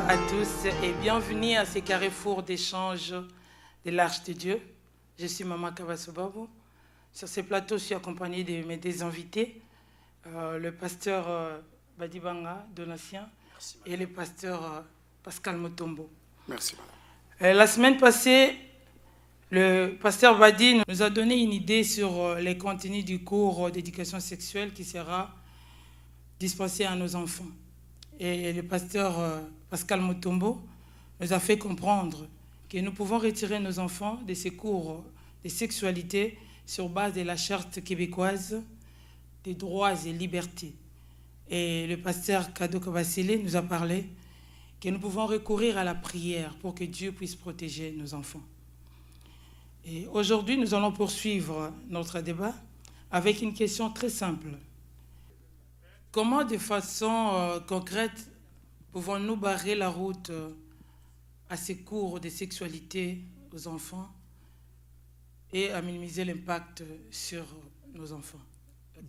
à tous et bienvenue à ces carrefours d'échange de l'Arche de Dieu. Je suis Maman Kabasobabo. Sur ces plateaux, je suis accompagnée de mes deux invités, le pasteur Badibanga Donatien et le pasteur Pascal Motombo. Merci, madame. La semaine passée, le pasteur Badi nous a donné une idée sur les contenus du cours d'éducation sexuelle qui sera dispensé à nos enfants. Et le pasteur Pascal Motombo nous a fait comprendre que nous pouvons retirer nos enfants de ces cours de sexualité sur base de la charte québécoise des droits et libertés. Et le pasteur Kado Kabasile nous a parlé que nous pouvons recourir à la prière pour que Dieu puisse protéger nos enfants. Et aujourd'hui, nous allons poursuivre notre débat avec une question très simple. Comment, de façon concrète, pouvons-nous barrer la route à ces cours de sexualité aux enfants et à minimiser l'impact sur nos enfants?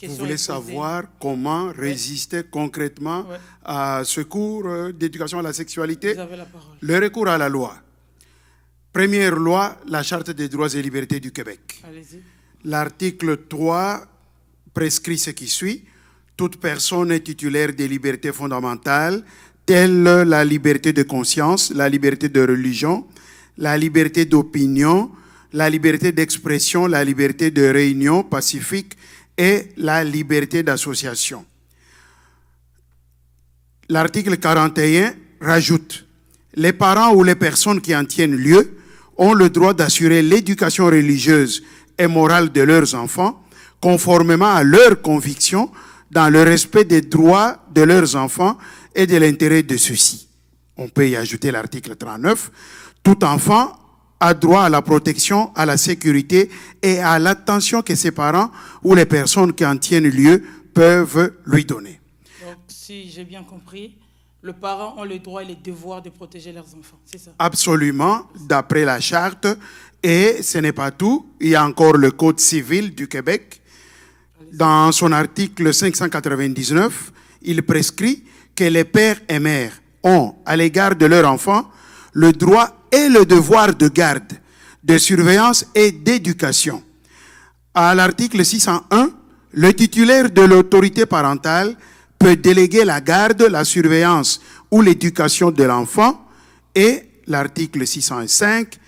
Vous voulez savoir comment résister concrètement à ce cours d'éducation à la sexualité? Vous avez la parole. Le recours à la loi. Première loi, la Charte des droits et libertés du Québec. Allez-y. L'article 3 prescrit ce qui suit. Toute personne est titulaire des libertés fondamentales, telles la liberté de conscience, la liberté de religion, la liberté d'opinion, la liberté d'expression, la liberté de réunion pacifique et la liberté d'association. L'article 41 rajoute: les parents ou les personnes qui en tiennent lieu ont le droit d'assurer l'éducation religieuse et morale de leurs enfants, conformément à leurs convictions, dans le respect des droits de leurs enfants et de l'intérêt de ceux-ci. On peut y ajouter l'article 39. Tout enfant a droit à la protection, à la sécurité et à l'attention que ses parents ou les personnes qui en tiennent lieu peuvent lui donner. Donc, si j'ai bien compris, les parents ont le droit et le devoir de protéger leurs enfants, c'est ça? Absolument, d'après la charte. Et ce n'est pas tout. Il y a encore le Code civil du Québec. Dans son article 599, il prescrit que les pères et mères ont, à l'égard de leurs enfants, le droit et le devoir de garde, de surveillance et d'éducation. À l'article 601, le titulaire de l'autorité parentale peut déléguer la garde, la surveillance ou l'éducation de l'enfant. Et l'article 605,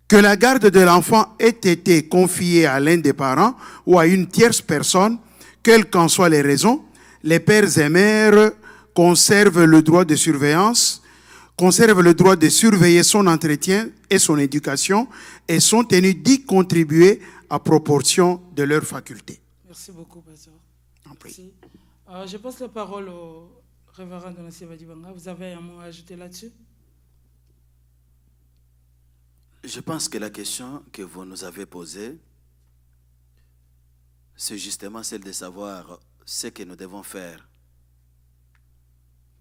que la garde de l'enfant ait été confiée à l'un des parents ou à une tierce personne, quelles qu'en soient les raisons, les pères et mères conservent le droit de surveillance, conservent le droit de surveiller son entretien et son éducation et sont tenus d'y contribuer à proportion de leurs facultés. Merci beaucoup, pasteur. Merci. Je passe la parole au révérend Donatien Badibanga. Vous avez un mot à ajouter là-dessus? Je pense que la question que vous nous avez posée, c'est justement celle de savoir ce que nous devons faire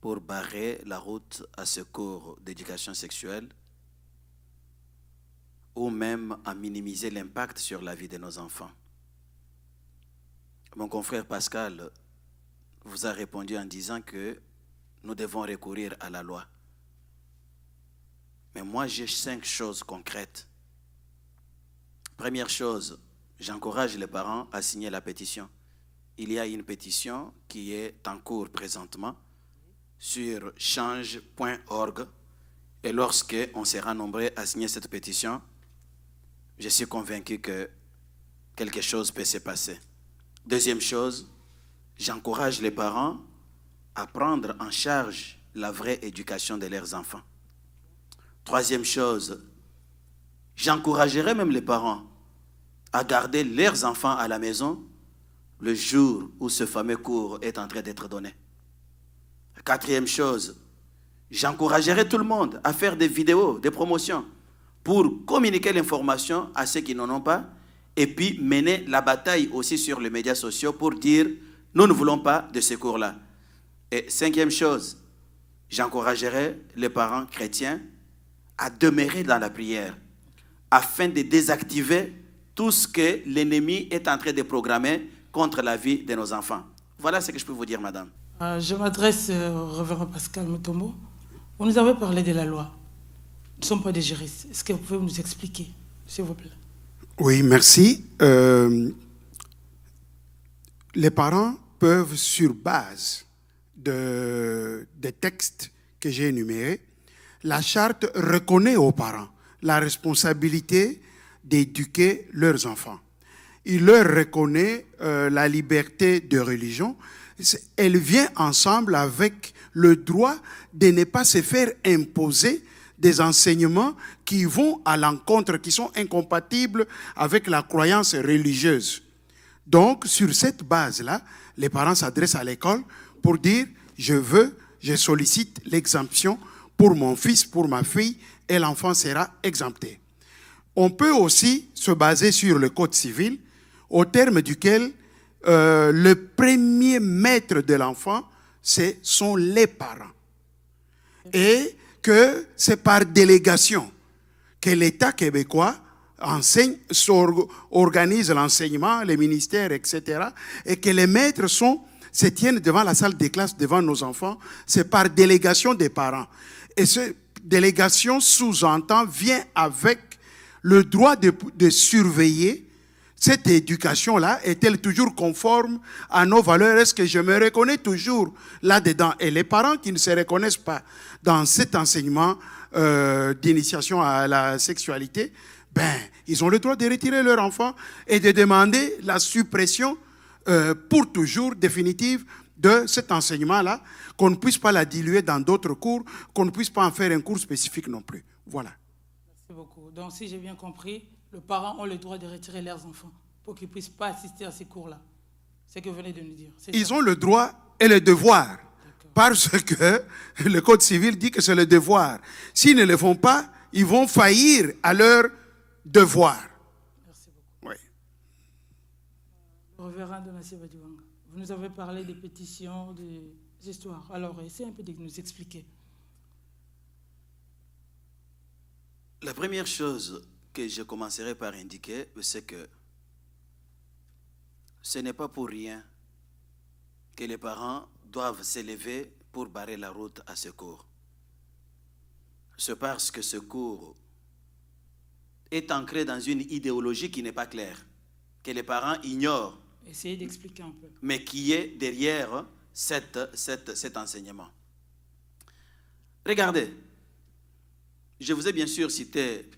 pour barrer la route à ce cours d'éducation sexuelle ou même à minimiser l'impact sur la vie de nos enfants. Mon confrère Pascal vous a répondu en disant que nous devons recourir à la loi. Mais moi, j'ai 5 choses concrètes. Première chose, j'encourage les parents à signer la pétition. Il y a une pétition qui est en cours présentement sur change.org. Et lorsque on sera nombreux à signer cette pétition, je suis convaincu que quelque chose peut se passer. Deuxième chose, j'encourage les parents à prendre en charge la vraie éducation de leurs enfants. Troisième chose, j'encouragerai même les parents à garder leurs enfants à la maison le jour où ce fameux cours est en train d'être donné. Quatrième chose, j'encouragerai tout le monde à faire des vidéos, des promotions pour communiquer l'information à ceux qui n'en ont pas et puis mener la bataille aussi sur les médias sociaux pour dire nous ne voulons pas de ce cours-là. Et cinquième chose, j'encouragerai les parents chrétiens à demeurer dans la prière afin de désactiver tout ce que l'ennemi est en train de programmer contre la vie de nos enfants. Voilà ce que je peux vous dire, madame. Je m'adresse au révérend Pascal Motombo. Vous nous avez parlé de la loi. Nous ne sommes pas des juristes. Est-ce que vous pouvez nous expliquer, s'il vous plaît? Oui, merci. Les parents peuvent, sur base des textes que j'ai énumérés, la charte reconnaît aux parents la responsabilité d'éduquer leurs enfants. Il leur reconnaît la liberté de religion. Elle vient ensemble avec le droit de ne pas se faire imposer des enseignements qui vont à l'encontre, qui sont incompatibles avec la croyance religieuse. Donc, sur cette base-là, les parents s'adressent à l'école pour dire « je sollicite l'exemption pour mon fils, pour ma fille, et l'enfant sera exempté ». On peut aussi se baser sur le Code civil, au terme duquel le premier maître de l'enfant, ce sont les parents. Et que c'est par délégation que l'État québécois organise l'enseignement, les ministères, etc. Et que les maîtres se tiennent devant la salle des classes, devant nos enfants. C'est par délégation des parents. Et cette délégation sous-entend, vient avec le droit de surveiller cette éducation-là. Est-elle toujours conforme à nos valeurs? Est-ce que je me reconnais toujours là-dedans? Et les parents qui ne se reconnaissent pas dans cet enseignement d'initiation à la sexualité, ils ont le droit de retirer leur enfant et de demander la suppression pour toujours définitive de cet enseignement-là, qu'on ne puisse pas la diluer dans d'autres cours, qu'on ne puisse pas en faire un cours spécifique non plus. Voilà. Merci beaucoup. Donc, si j'ai bien compris, les parents ont le droit de retirer leurs enfants pour qu'ils ne puissent pas assister à ces cours-là. C'est ce que vous venez de nous dire. Ils ont le droit et le devoir. Parce que le Code civil dit que c'est le devoir. S'ils ne le font pas, ils vont faillir à leur devoir. Merci beaucoup. Oui. Révérend Donatien Badiwanga, vous nous avez parlé des pétitions, des histoires. Alors, essayez un peu de nous expliquer. La première chose que je commencerai par indiquer, c'est que ce n'est pas pour rien que les parents doivent s'élever pour barrer la route à ce cours. C'est parce que ce cours est ancré dans une idéologie qui n'est pas claire, que les parents ignorent. Essayez d'expliquer un peu. Mais qui est derrière cet enseignement. Regardez, je vous ai bien sûr cité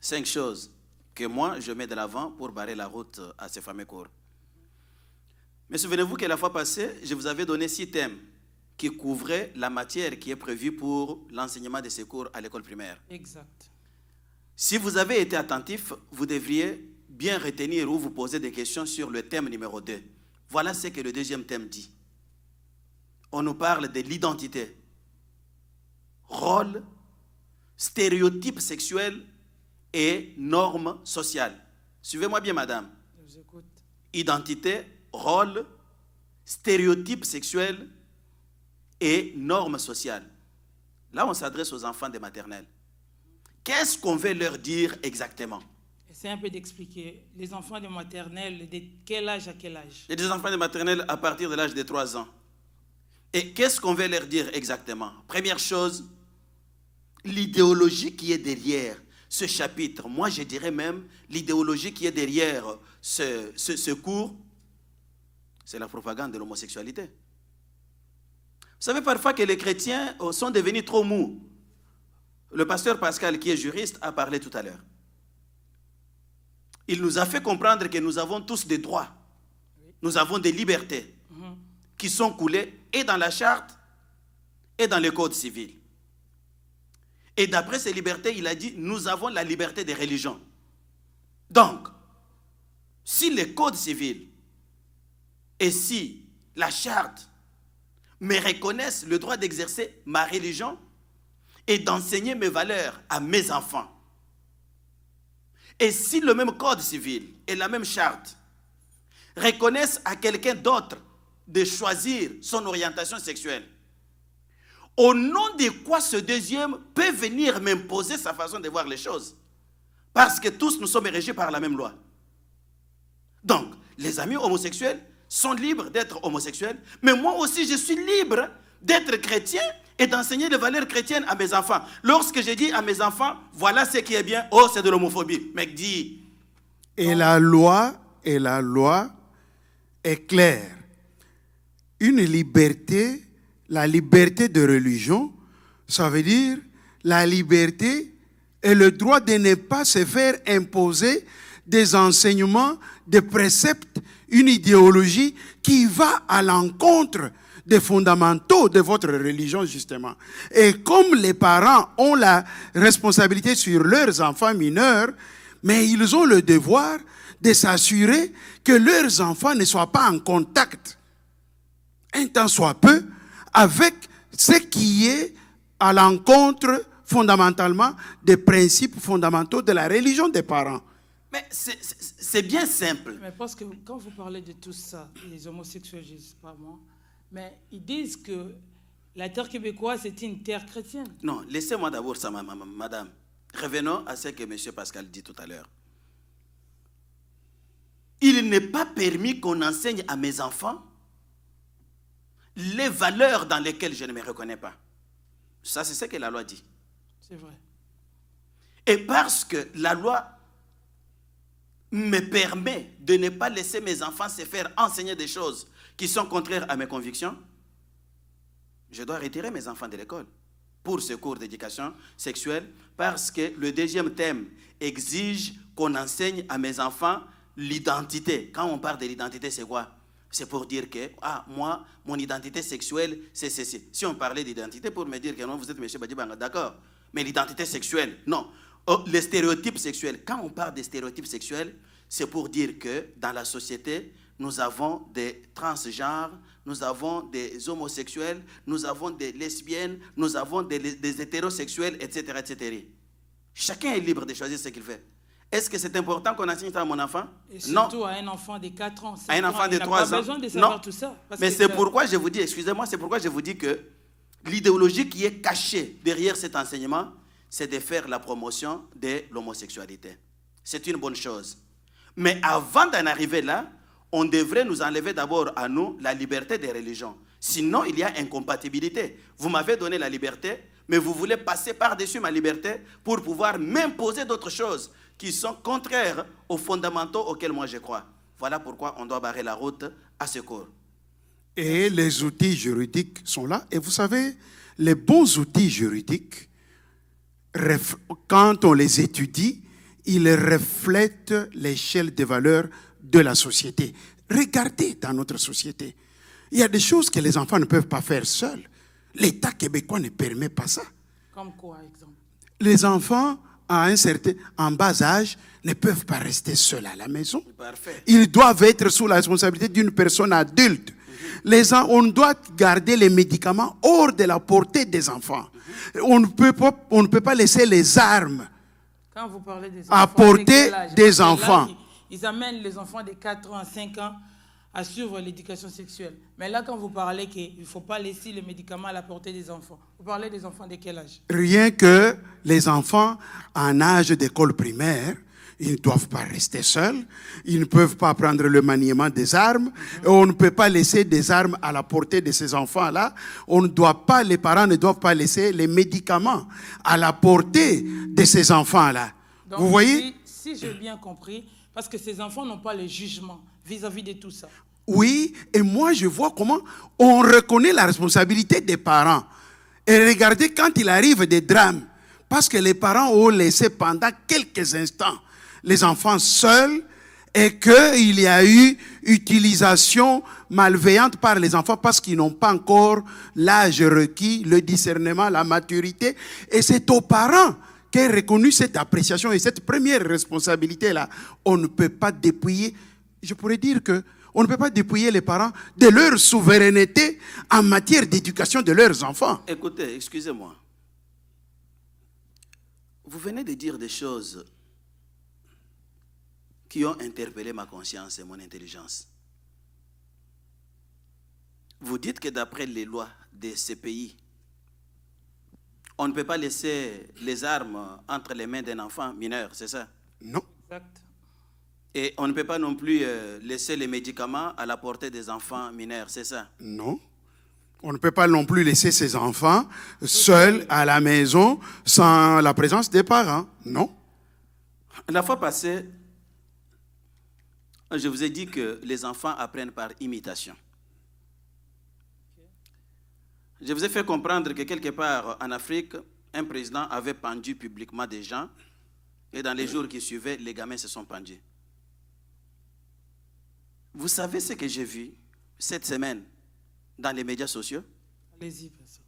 5 choses que moi je mets de l'avant pour barrer la route à ce fameux cours. Mais souvenez-vous que la fois passée, je vous avais donné 6 thèmes qui couvraient la matière qui est prévue pour l'enseignement de ces cours à l'école primaire. Exact. Si vous avez été attentif, vous devriez bien retenir ou vous poser des questions sur le thème numéro 2. Voilà ce que le deuxième thème dit. On nous parle de l'identité, rôle, stéréotypes sexuels et normes sociales. Suivez-moi bien, madame. Je vous écoute. Identité, rôle, stéréotypes sexuels et normes sociales. Là, on s'adresse aux enfants des maternelles. Qu'est-ce qu'on veut leur dire exactement? Essayez un peu d'expliquer. Les enfants de maternelle, de quel âge à quel âge? Il y a des enfants de maternelle à partir de l'âge de 3 ans. Et qu'est-ce qu'on veut leur dire exactement? Première chose, l'idéologie qui est derrière ce chapitre. Moi, je dirais même l'idéologie qui est derrière ce cours, c'est la propagande de l'homosexualité. Vous savez parfois que les chrétiens sont devenus trop mous. Le pasteur Pascal, qui est juriste, a parlé tout à l'heure. Il nous a fait comprendre que nous avons tous des droits. Nous avons des libertés qui sont coulées et dans la charte et dans le code civil. Et d'après ces libertés, il a dit, nous avons la liberté des religions. Donc, si le code civil et si la charte me reconnaissent le droit d'exercer ma religion et d'enseigner mes valeurs à mes enfants, et si le même code civil et la même charte reconnaissent à quelqu'un d'autre de choisir son orientation sexuelle, au nom de quoi ce deuxième peut venir m'imposer sa façon de voir les choses? Parce que tous nous sommes régis par la même loi. Donc, les amis homosexuels sont libres d'être homosexuels, mais moi aussi je suis libre d'être chrétien et d'enseigner les valeurs chrétiennes à mes enfants. Lorsque je dis à mes enfants, voilà ce qui est bien, oh, c'est de l'homophobie. Mec, dis. Et la loi est claire. Une liberté, la liberté de religion, ça veut dire la liberté et le droit de ne pas se faire imposer des enseignements, des préceptes, une idéologie qui va à l'encontre des fondamentaux de votre religion, justement. Et comme les parents ont la responsabilité sur leurs enfants mineurs, mais ils ont le devoir de s'assurer que leurs enfants ne soient pas en contact, un tant soit peu, avec ce qui est à l'encontre fondamentalement des principes fondamentaux de la religion des parents. Mais c'est bien simple. Mais parce que quand vous parlez de tout ça, les homosexuels, je ne sais pas moi, mais ils disent que la terre québécoise est une terre chrétienne. Non, laissez-moi d'abord ça, madame. Revenons à ce que M. Pascal dit tout à l'heure. Il n'est pas permis qu'on enseigne à mes enfants les valeurs dans lesquelles je ne me reconnais pas. Ça, c'est ce que la loi dit. C'est vrai. Et parce que la loi me permet de ne pas laisser mes enfants se faire enseigner des choses qui sont contraires à mes convictions, je dois retirer mes enfants de l'école pour ce cours d'éducation sexuelle parce que le deuxième thème exige qu'on enseigne à mes enfants l'identité. Quand on parle de l'identité, c'est quoi? C'est pour dire que, moi, mon identité sexuelle, c'est ceci. Si on parlait d'identité, pour me dire que non, vous êtes M. Badibanga, d'accord. Mais l'identité sexuelle, non. Les stéréotypes sexuels, quand on parle des stéréotypes sexuels, c'est pour dire que dans la société, nous avons des transgenres, nous avons des homosexuels, nous avons des lesbiennes, nous avons des hétérosexuels, etc., etc. Chacun est libre de choisir ce qu'il fait. Est-ce que c'est important qu'on enseigne ça à mon enfant? Et surtout à un enfant de 4 ans, 5 à un enfant ans, de 3 ans. Il n'a pas besoin de savoir non. tout ça. Mais c'est pourquoi je vous dis, excusez-moi, c'est pourquoi je vous dis que l'idéologie qui est cachée derrière cet enseignement, c'est de faire la promotion de l'homosexualité. C'est une bonne chose. Mais avant d'en arriver là, on devrait nous enlever d'abord à nous la liberté des religions. Sinon, il y a incompatibilité. Vous m'avez donné la liberté, mais vous voulez passer par-dessus ma liberté pour pouvoir m'imposer d'autres choses qui sont contraires aux fondamentaux auxquels moi je crois. Voilà pourquoi on doit barrer la route à ce cours. Et les outils juridiques sont là. Et vous savez, les bons outils juridiques, quand on les étudie, ils reflètent l'échelle des valeurs de la société. Regardez dans notre société. Il y a des choses que les enfants ne peuvent pas faire seuls. L'État québécois ne permet pas ça. Comme quoi, exemple? Les enfants, en bas âge, ne peuvent pas rester seuls à la maison. Parfait. Ils doivent être sous la responsabilité d'une personne adulte. On doit garder les médicaments hors de la portée des enfants. On ne peut pas laisser les armes quand vous parlez des à portée des enfants. Là, ils amènent les enfants de 4 ans à 5 ans à suivre l'éducation sexuelle. Mais là, quand vous parlez qu'il ne faut pas laisser les médicaments à la portée des enfants, vous parlez des enfants de quel âge? Rien que les enfants en âge d'école primaire, ils ne doivent pas rester seuls. Ils ne peuvent pas prendre le maniement des armes. Et on ne peut pas laisser des armes à la portée de ces enfants-là. Les parents ne doivent pas laisser les médicaments à la portée de ces enfants-là. Donc, vous voyez? Si j'ai bien compris, parce que ces enfants n'ont pas le jugement vis-à-vis de tout ça. Oui, et moi je vois comment on reconnaît la responsabilité des parents. Et regardez quand il arrive des drames, parce que les parents ont laissé pendant quelques instants les enfants seuls et qu'il y a eu utilisation malveillante par les enfants parce qu'ils n'ont pas encore l'âge requis, le discernement, la maturité. Et c'est aux parents qu'est reconnue cette appréciation et cette première responsabilité-là. On ne peut pas dépouiller, je pourrais dire que on ne peut pas dépouiller les parents de leur souveraineté en matière d'éducation de leurs enfants. Écoutez, excusez-moi. Vous venez de dire des choses qui ont interpellé ma conscience et mon intelligence. Vous dites que d'après les lois de ces pays, on ne peut pas laisser les armes entre les mains d'un enfant mineur, c'est ça? Non. Exact. Et on ne peut pas non plus laisser les médicaments à la portée des enfants mineurs, c'est ça? Non. On ne peut pas non plus laisser ses enfants seuls à la maison sans la présence des parents, non? La fois passée, je vous ai dit que les enfants apprennent par imitation. Je vous ai fait comprendre que quelque part en Afrique, un président avait pendu publiquement des gens et dans les jours qui suivaient, les gamins se sont pendus. Vous savez ce que j'ai vu cette semaine dans les médias sociaux? Allez-y, pasteur.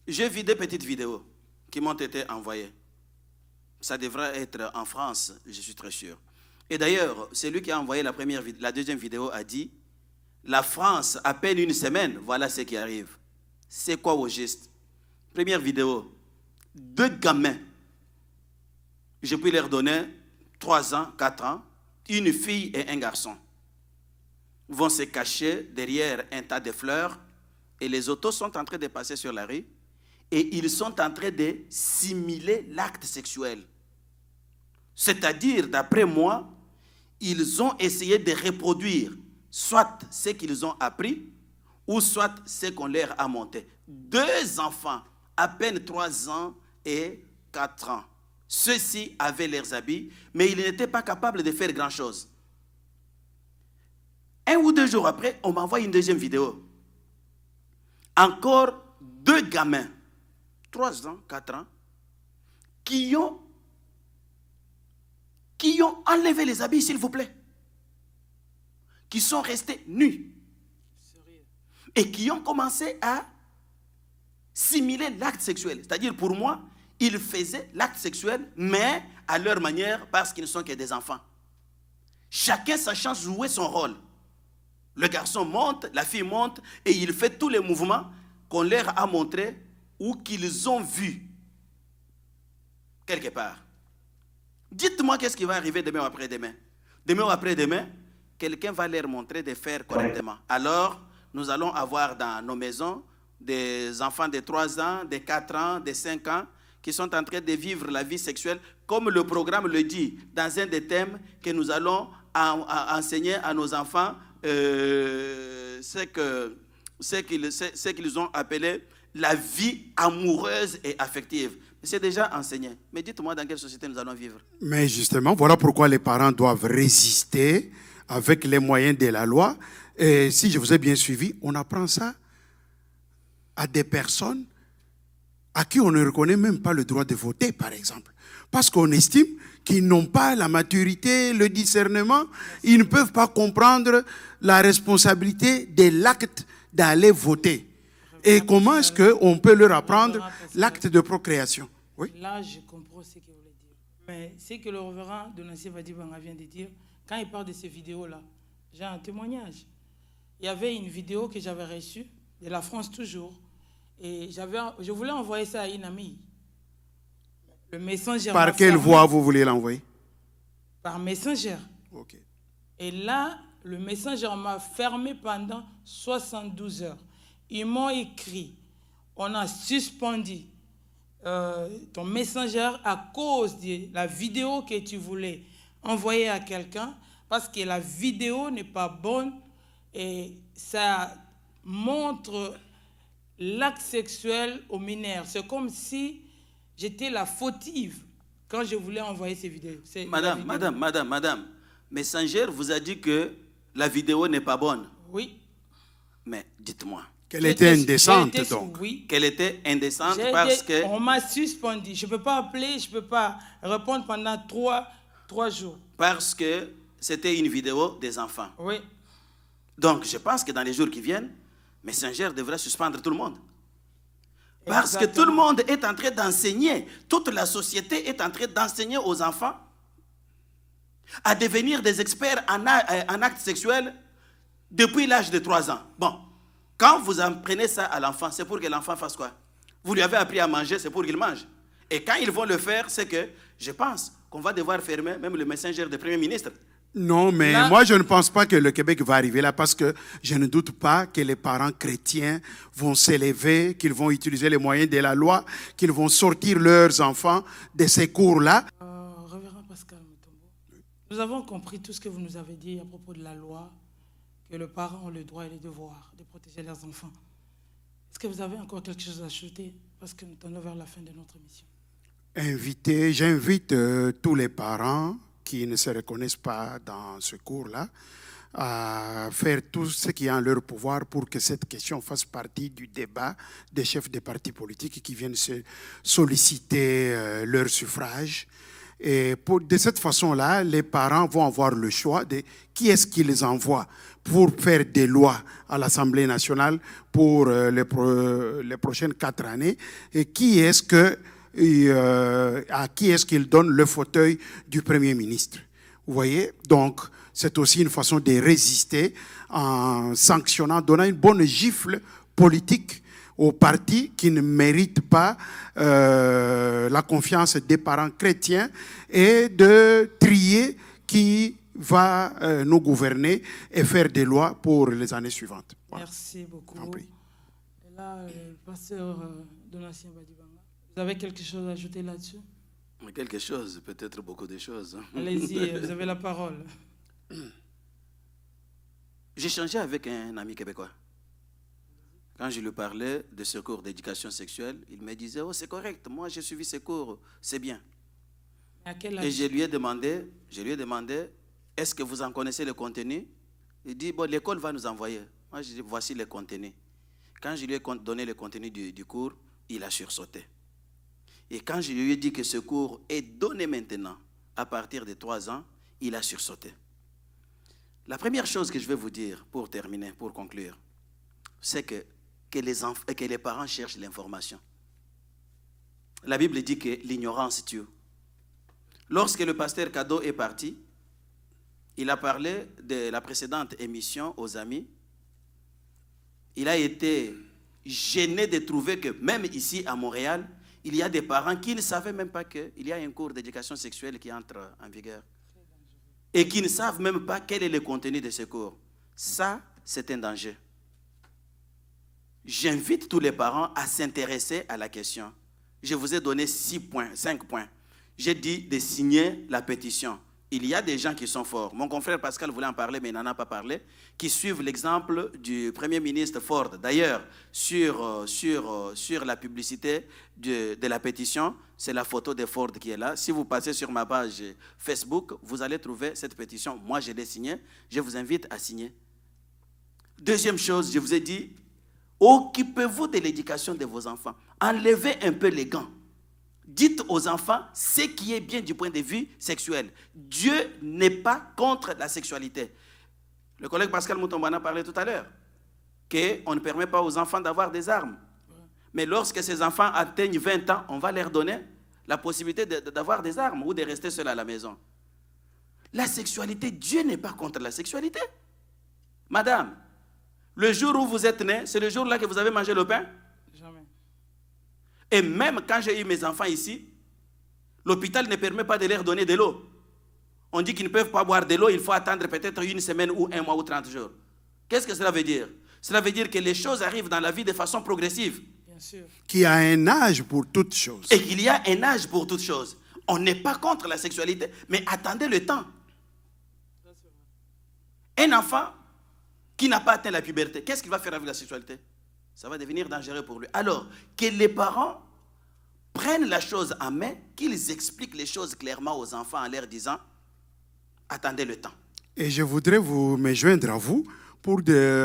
J'ai vu des petites vidéos qui m'ont été envoyées. Ça devrait être en France, je suis très sûr. Et d'ailleurs, celui qui a envoyé la deuxième vidéo a dit « La France, à peine une semaine, voilà ce qui arrive. » C'est quoi au juste? Première vidéo, 2 gamins. Je peux leur donner 3 ans, 4 ans, une fille et un garçon. Vont se cacher derrière un tas de fleurs et les autos sont en train de passer sur la rue et ils sont en train de simuler l'acte sexuel. C'est-à-dire, d'après moi, ils ont essayé de reproduire soit ce qu'ils ont appris ou soit ce qu'on leur a monté. 2 enfants, à peine 3 ans et 4 ans. Ceux-ci avaient leurs habits, mais ils n'étaient pas capables de faire grand-chose. 1 ou 2 jours après, on m'envoie une deuxième vidéo. Encore 2 gamins, 3 ans, 4 ans, qui ont enlevé les habits, s'il vous plaît. Qui sont restés nus. Et qui ont commencé à simuler l'acte sexuel. C'est-à-dire, pour moi, ils faisaient l'acte sexuel, mais à leur manière, parce qu'ils ne sont que des enfants. Chacun sachant jouer son rôle. Le garçon monte, la fille monte, et il fait tous les mouvements qu'on leur a montrés ou qu'ils ont vus quelque part. Dites-moi qu'est-ce qui va arriver demain ou après-demain. Demain ou après-demain, quelqu'un va leur montrer de faire correctement. Alors, nous allons avoir dans nos maisons des enfants de 3 ans, de 4 ans, de 5 ans, qui sont en train de vivre la vie sexuelle, comme le programme le dit, dans un des thèmes que nous allons enseigner à nos enfants, ce qu'ils ont appelé la vie amoureuse et affective. C'est déjà enseigné. Mais dites-moi dans quelle société nous allons vivre. Mais justement, voilà pourquoi les parents doivent résister avec les moyens de la loi. Et si je vous ai bien suivi, on apprend ça à des personnes à qui on ne reconnaît même pas le droit de voter, par exemple. Parce qu'on estime qu'ils n'ont pas la maturité, le discernement, ils ne peuvent pas comprendre la responsabilité de l'acte d'aller voter. Et comment est-ce qu'on peut leur apprendre l'acte de procréation? Oui. Là, je comprends ce que vous voulez dire. Mais c'est que le révérend Donatien Vadibanga vient de dire, quand il parle de ces vidéos-là, j'ai un témoignage. Il y avait une vidéo que j'avais reçue, de la France toujours, et je voulais envoyer ça à une amie. Le Messenger. Par quelle voie vous voulez l'envoyer? Par Messenger. Ok. Et là, le Messenger m'a fermé pendant 72 heures. Ils m'ont écrit, on a suspendu ton Messenger à cause de la vidéo que tu voulais envoyer à quelqu'un, parce que la vidéo n'est pas bonne et ça montre l'acte sexuel aux mineurs. C'est comme si j'étais la fautive quand je voulais envoyer ces vidéos. Madame, Messenger vous a dit que la vidéo n'est pas bonne. Oui. Mais dites-moi. Qu'elle était indécente, donc. Oui. Qu'elle était indécente parce que... On m'a suspendu. Je ne peux pas appeler, je ne peux pas répondre pendant 3 jours. Parce que c'était une vidéo des enfants. Oui. Donc, je pense que dans les jours qui viennent, Messenger devrait suspendre tout le monde. Parce que tout le monde est en train d'enseigner, toute la société est en train d'enseigner aux enfants à devenir des experts en actes sexuels depuis l'âge de 3 ans. Bon, quand vous apprenez ça à l'enfant, c'est pour que l'enfant fasse quoi? Vous lui avez appris à manger, c'est pour qu'il mange. Et quand ils vont le faire, c'est que je pense qu'on va devoir fermer même le Messenger du Premier ministre. Non, mais là, moi, je ne pense pas que le Québec va arriver là parce que je ne doute pas que les parents chrétiens vont s'élever, qu'ils vont utiliser les moyens de la loi, qu'ils vont sortir leurs enfants de ces cours-là. Révérend Pascal Mutombo, nous avons compris tout ce que vous nous avez dit à propos de la loi, que les parents ont le droit et le devoir de protéger leurs enfants. Est-ce que vous avez encore quelque chose à ajouter? Parce que nous tendons vers la fin de notre émission. J'invite tous les parents qui ne se reconnaissent pas dans ce cours-là à faire tout ce qui est en leur pouvoir pour que cette question fasse partie du débat des chefs des partis politiques qui viennent se solliciter leur suffrage. Et de cette façon-là, les parents vont avoir le choix de qui est-ce qu'ils envoient pour faire des lois à l'Assemblée nationale pour les prochaines 4 années et qui est-ce que à qui est-ce qu'il donne le fauteuil du Premier ministre. Vous voyez? Donc, c'est aussi une façon de résister en sanctionnant, donnant une bonne gifle politique aux partis qui ne méritent pas la confiance des parents chrétiens et de trier qui va nous gouverner et faire des lois pour les années suivantes. Voilà. Merci beaucoup. Et là, le pasteur Donatien Badibanga. Vous avez quelque chose à ajouter là-dessus? Quelque chose, peut-être beaucoup de choses. Allez-y, vous avez la parole. J'ai échangé avec un ami québécois. Quand je lui parlais de ce cours d'éducation sexuelle, il me disait, oh c'est correct, moi j'ai suivi ce cours, c'est bien. À quel âge? Et je lui ai demandé, est-ce que vous en connaissez le contenu? Il dit, bon, l'école va nous envoyer. Moi je dis, voici le contenu. Quand je lui ai donné le contenu du cours, il a sursauté. Et quand je lui ai dit que ce cours est donné maintenant, à partir de 3 ans, il a sursauté. La première chose que je vais vous dire, pour terminer, pour conclure, c'est que les parents cherchent l'information. La Bible dit que l'ignorance tue. Lorsque le pasteur Kado est parti, il a parlé de la précédente émission aux amis. Il a été gêné de trouver que même ici à Montréal, il y a des parents qui ne savaient même pas qu'il y a un cours d'éducation sexuelle qui entre en vigueur. Et qui ne savent même pas quel est le contenu de ce cours. Ça, c'est un danger. J'invite tous les parents à s'intéresser à la question. Je vous ai donné 5 points. J'ai dit de signer la pétition. Il y a des gens qui sont forts. Mon confrère Pascal voulait en parler, mais il n'en a pas parlé, qui suivent l'exemple du Premier ministre Ford. D'ailleurs, sur la publicité de la pétition, c'est la photo de Ford qui est là. Si vous passez sur ma page Facebook, vous allez trouver cette pétition. Moi, je l'ai signée. Je vous invite à signer. Deuxième chose, je vous ai dit, occupez-vous de l'éducation de vos enfants. Enlevez un peu les gants. Dites aux enfants ce qui est bien du point de vue sexuel. Dieu n'est pas contre la sexualité. Le collègue Pascal Moutombana parlait tout à l'heure qu'on ne permet pas aux enfants d'avoir des armes. Mais lorsque ces enfants atteignent 20 ans, on va leur donner la possibilité d'avoir des armes ou de rester seuls à la maison. La sexualité, Dieu n'est pas contre la sexualité. Madame, le jour où vous êtes née, c'est le jour-là que vous avez mangé le pain? Jamais. Et même quand j'ai eu mes enfants ici, l'hôpital ne permet pas de leur donner de l'eau. On dit qu'ils ne peuvent pas boire de l'eau, il faut attendre peut-être 1 semaine ou 1 mois ou 30 jours. Qu'est-ce que cela veut dire? Cela veut dire que les choses arrivent dans la vie de façon progressive. Bien sûr. Qu'il y a un âge pour toutes choses. Et qu'il y a un âge pour toutes choses. On n'est pas contre la sexualité, mais attendez le temps. Un enfant qui n'a pas atteint la puberté, qu'est-ce qu'il va faire avec la sexualité? Ça va devenir dangereux pour lui. Alors, que les parents prennent la chose en main, qu'ils expliquent les choses clairement aux enfants en leur disant, attendez le temps. Et je voudrais me joindre à vous pour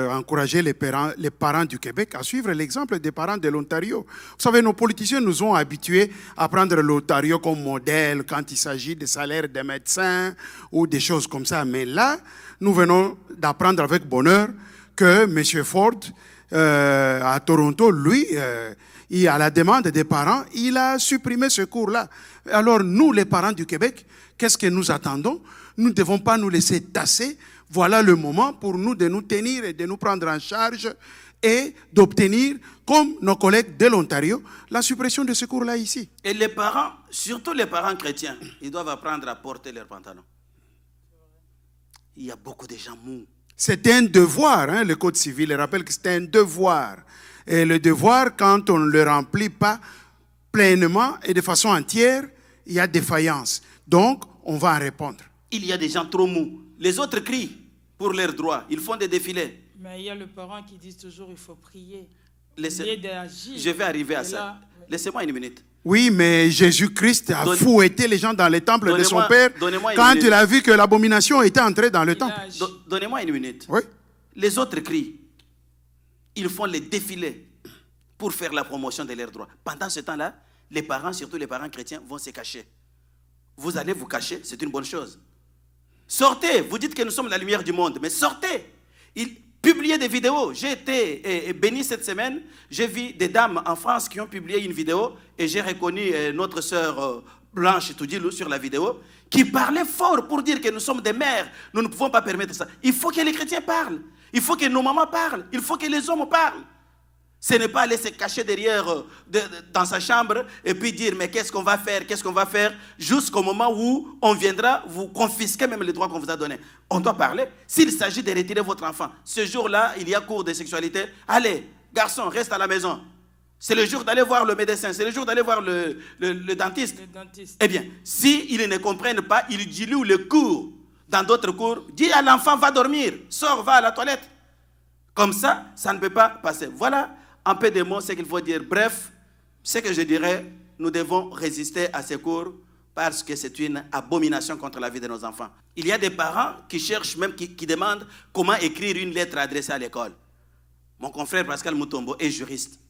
encourager les parents du Québec à suivre l'exemple des parents de l'Ontario. Vous savez, nos politiciens nous ont habitués à prendre l'Ontario comme modèle quand il s'agit des salaires des médecins ou des choses comme ça. Mais là, nous venons d'apprendre avec bonheur que M. Ford, à Toronto, lui, à la demande des parents, il a supprimé ce cours-là. Alors, nous, les parents du Québec, qu'est-ce que nous attendons? Nous ne devons pas nous laisser tasser. Voilà le moment pour nous de nous tenir et de nous prendre en charge et d'obtenir, comme nos collègues de l'Ontario, la suppression de ce cours-là ici. Et les parents, surtout les parents chrétiens, ils doivent apprendre à porter leurs pantalons. Il y a beaucoup de gens mous. C'est un devoir, hein, le Code civil rappelle que c'est un devoir. Et le devoir, quand on ne le remplit pas pleinement et de façon entière, il y a défaillance. Donc, on va en répondre. Il y a des gens trop mous. Les autres crient pour leurs droits. Ils font des défilés. Mais il y a le parent qui dit toujours il faut prier. Je vais arriver à ça. Laissez-moi une minute. Oui, mais Jésus-Christ a fouetté les gens dans les temples de son Père quand il a vu que l'abomination était entrée dans le temple. Donnez-moi une minute. Oui. Les autres crient. Ils font les défilés pour faire la promotion de leurs droits. Pendant ce temps-là, les parents, surtout les parents chrétiens, vont se cacher. Vous allez vous cacher, c'est une bonne chose. Sortez, vous dites que nous sommes la lumière du monde, mais sortez. Publiez des vidéos. J'ai été béni cette semaine. J'ai vu des dames en France qui ont publié une vidéo et j'ai reconnu notre sœur Blanche Toudilou sur la vidéo qui parlait fort pour dire que nous sommes des mères. Nous ne pouvons pas permettre ça. Il faut que les chrétiens parlent. Il faut que nos mamans parlent. Il faut que les hommes parlent. Ce n'est pas aller se cacher derrière dans sa chambre et puis dire mais qu'est-ce qu'on va faire jusqu'au moment où on viendra vous confisquer même les droits qu'on vous a donnés. On doit parler. S'il s'agit de retirer votre enfant, ce jour-là, il y a cours de sexualité. Allez, garçon, reste à la maison. C'est le jour d'aller voir le médecin, c'est le jour d'aller voir le dentiste. Eh bien, s'ils ne comprennent pas, ils diluent le cours. Dans d'autres cours, dis à l'enfant va dormir, sors, va à la toilette. Comme ça, ça ne peut pas passer. Voilà. En peu de mots, ce qu'il faut dire. Bref, ce que je dirais, nous devons résister à ces cours parce que c'est une abomination contre la vie de nos enfants. Il y a des parents qui cherchent, même qui demandent comment écrire une lettre adressée à l'école. Mon confrère Pascal Mutombo est juriste.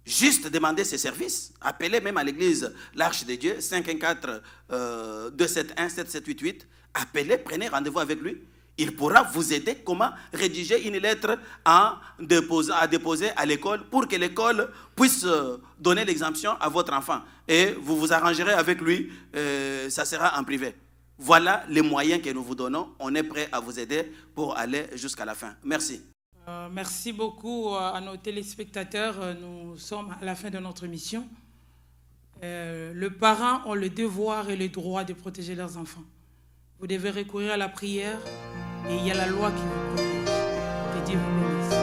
Juste demander ses services. Appelez même à l'église l'Arche de Dieu, 514-271-7788. Appelez, prenez rendez-vous avec lui. Il pourra vous aider comment rédiger une lettre à déposer à l'école pour que l'école puisse donner l'exemption à votre enfant. Et vous vous arrangerez avec lui, ça sera en privé. Voilà les moyens que nous vous donnons. On est prêt à vous aider pour aller jusqu'à la fin. Merci. Merci beaucoup à nos téléspectateurs. Nous sommes à la fin de notre émission. Les parents ont le devoir et le droit de protéger leurs enfants. Vous devez recourir à la prière et il y a la loi qui vous protège. Que Dieu vous bénisse.